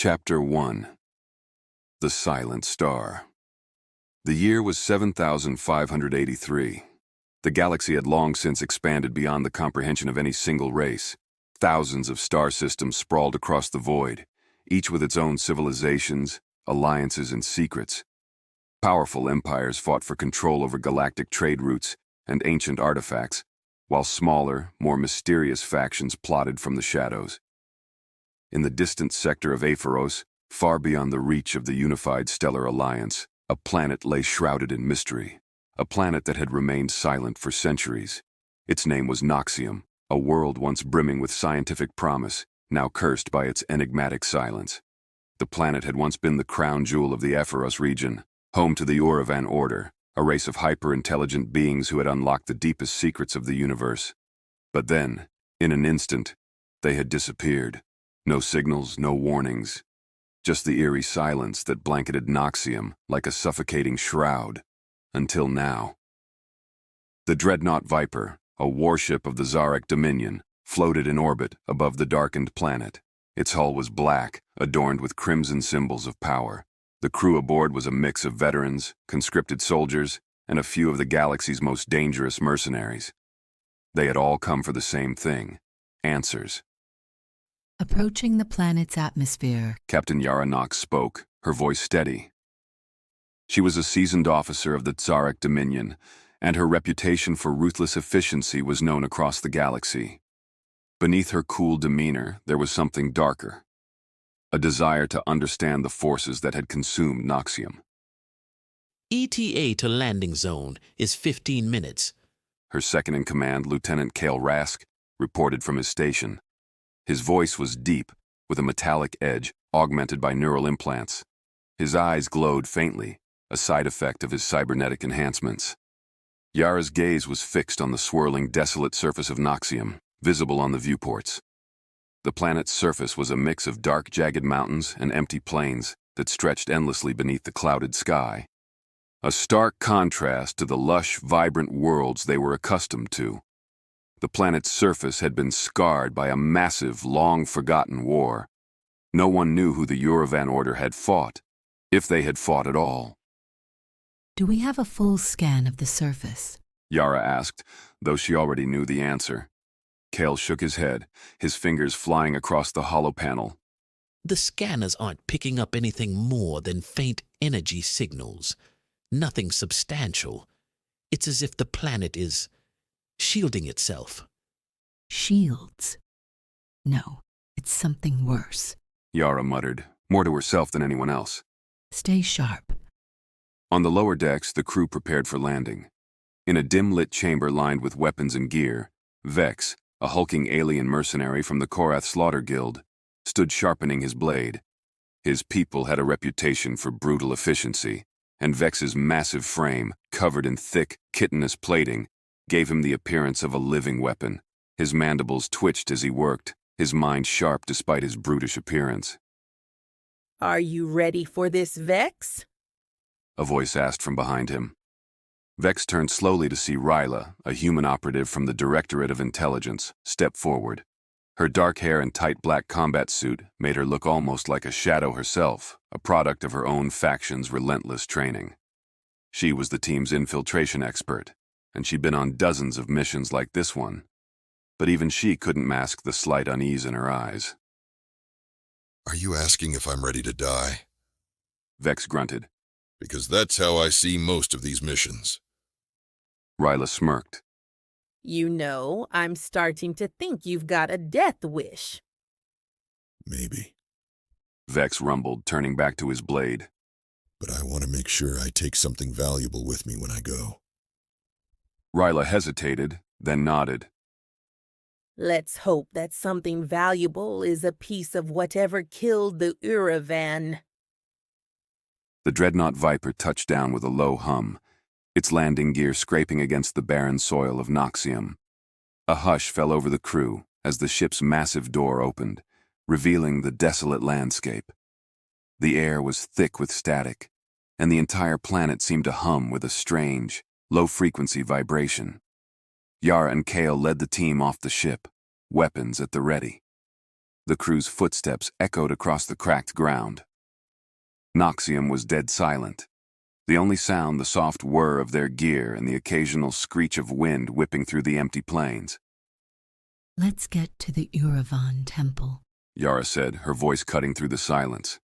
Chapter 1. The Silent Star. The year was 7583. The galaxy had long since expanded beyond the comprehension of any single race. Thousands of star systems sprawled across the void, each with its own civilizations, alliances, and secrets. Powerful empires fought for control over galactic trade routes and ancient artifacts, while smaller, more mysterious factions plotted from the shadows. In the distant sector of Aephyros, far beyond the reach of the unified stellar alliance, a planet lay shrouded in mystery, a planet that had remained silent for centuries. Its name was Noxium, a world once brimming with scientific promise, now cursed by its enigmatic silence. The planet had once been the crown jewel of the Aephyros region, home to the Urevan Order, a race of hyper-intelligent beings who had unlocked the deepest secrets of the universe. But then, in an instant, they had disappeared. No signals, no warnings. Just the eerie silence that blanketed Noxium like a suffocating shroud. Until now. The dreadnought Viper, a warship of the Tzarek Dominion, floated in orbit above the darkened planet. Its hull was black, adorned with crimson symbols of power. The crew aboard was a mix of veterans, conscripted soldiers, and a few of the galaxy's most dangerous mercenaries. They had all come for the same thing: answers. Approaching the planet's atmosphere, Captain Yara Nox spoke, her voice steady. She was a seasoned officer of the Tzarek Dominion, and her reputation for ruthless efficiency was known across the galaxy. Beneath her cool demeanor, there was something darker. A desire to understand the forces that had consumed Noxium. ETA to landing zone is 15 minutes. Her second-in-command, Lieutenant Kale Rask, reported from his station. His voice was deep, with a metallic edge, augmented by neural implants. His eyes glowed faintly, a side effect of his cybernetic enhancements. Yara's gaze was fixed on the swirling, desolate surface of Noxium, visible on the viewports. The planet's surface was a mix of dark, jagged mountains and empty plains that stretched endlessly beneath the clouded sky. A stark contrast to the lush, vibrant worlds they were accustomed to. The planet's surface had been scarred by a massive, long-forgotten war. No one knew who the Urevan Order had fought, if they had fought at all. do we have a full scan of the surface? Yara asked, though she already knew the answer. Kale shook his head, his fingers flying across the hollow panel. The scanners aren't picking up anything more than faint energy signals. Nothing substantial. It's as if the planet is shielding itself. Shields. No, it's something worse. Yara muttered, more to herself than anyone else. Stay sharp. On the lower decks, the crew prepared for landing. In a dim-lit chamber lined with weapons and gear, Vex, a hulking alien mercenary from the Korath Slaughter Guild, stood sharpening his blade. His people had a reputation for brutal efficiency, and Vex's massive frame, covered in thick, chitinous plating, gave him the appearance of a living weapon. His mandibles twitched as he worked, his mind sharp despite his brutish appearance. Are you ready for this, Vex? A voice asked from behind him. Vex turned slowly to see Ryla, a human operative from the Directorate of Intelligence, step forward. Her dark hair and tight black combat suit made her look almost like a shadow herself, a product of her own faction's relentless training. She was the team's infiltration expert, and she'd been on dozens of missions like this one. But even she couldn't mask the slight unease in her eyes. Are you asking if I'm ready to die? Vex grunted. Because that's how I see most of these missions. Ryla smirked. You know, I'm starting to think you've got a death wish. Maybe. Vex rumbled, turning back to his blade. But I want to make sure I take something valuable with me when I go. Ryla hesitated, then nodded. Let's hope that something valuable is a piece of whatever killed the Urevan. The dreadnought Viper touched down with a low hum, its landing gear scraping against the barren soil of Noxium. A hush fell over the crew as the ship's massive door opened, revealing the desolate landscape. The air was thick with static, and the entire planet seemed to hum with a strange, low-frequency vibration. Yara and Kale led the team off the ship, weapons at the ready. The crew's footsteps echoed across the cracked ground. Noxium was dead silent. The only sound the soft whir of their gear and the occasional screech of wind whipping through the empty plains. Let's get to the Urevan temple. Yara said, her voice cutting through the silence.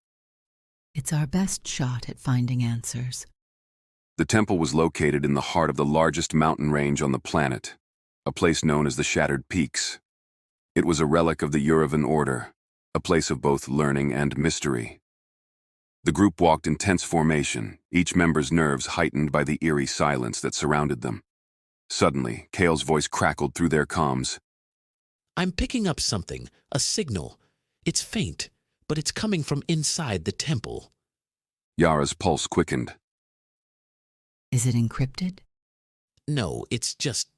It's our best shot at finding answers. The temple was located in the heart of the largest mountain range on the planet, a place known as the Shattered Peaks. It was a relic of the Urevan Order, a place of both learning and mystery. The group walked in tense formation, each member's nerves heightened by the eerie silence that surrounded them. Suddenly, Kale's voice crackled through their comms. I'm picking up something, a signal. It's faint, but it's coming from inside the temple. Yara's pulse quickened. Is it encrypted? No, it's just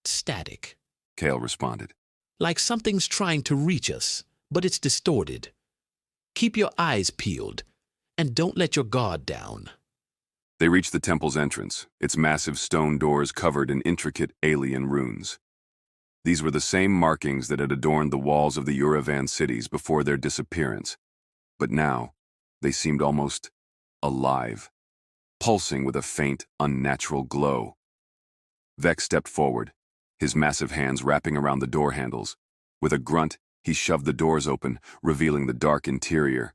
static. Kale responded. Like something's trying to reach us, but it's distorted. Keep your eyes peeled, and don't let your guard down. They reached the temple's entrance, its massive stone doors covered in intricate alien runes. These were the same markings that had adorned the walls of the Urevan cities before their disappearance, but now they seemed almost alive, pulsing with a faint, unnatural glow. Vex stepped forward, his massive hands wrapping around the door handles. With a grunt, he shoved the doors open, revealing the dark interior.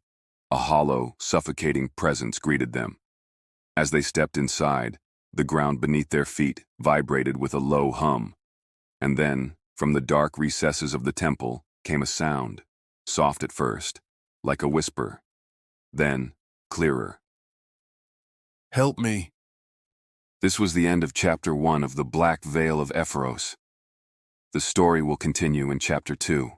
A hollow, suffocating presence greeted them. As they stepped inside, the ground beneath their feet vibrated with a low hum. And then, from the dark recesses of the temple, came a sound, soft at first, like a whisper, then clearer. Help me. This was the end of Chapter 1 of The Black Veil of Aephyros. The story will continue in Chapter 2.